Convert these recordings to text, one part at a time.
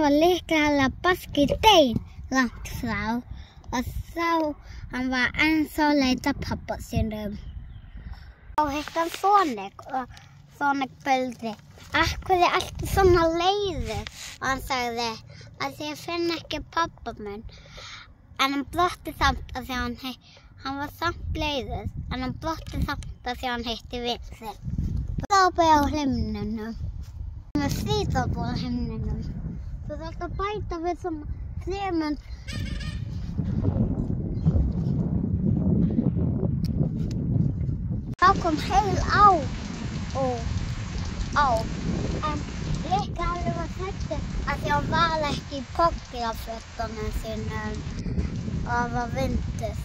var líklega að Bugsy dein langt frá og þá hann var ennþá að leita pabba sínum. Þá hitti hann Sonic og Sonic spurði, af hverju ertu svona leiður? Og hann sagði að ég finn ekki pabba minn. En hann brosti samt að því hann var samt leiður, en hann brosti samt að því hann hitti vin sinn. Fríðarboði á himninum. Með fríðarboði á himninum. Þú þarft að bæta við svona þremur. Þá kom heil á. En líklega var hræddur að því hann var ekki í pollafötunum sínum og það var vindur.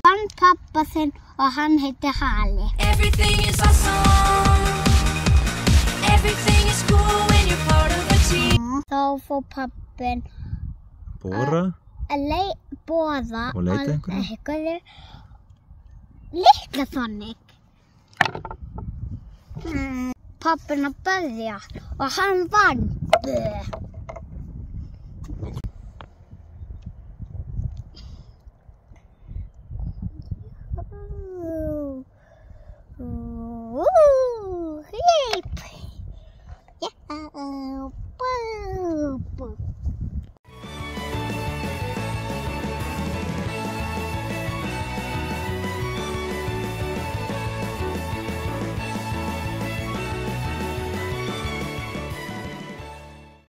Hann pabba sinn og hann heitir Hali. Everything is awesome. Everything is cool when you're part of the team. Þá fór pabbinn Bora boða og leita einhverju. Litla Sonic. Pabbinn að berja og hann vann.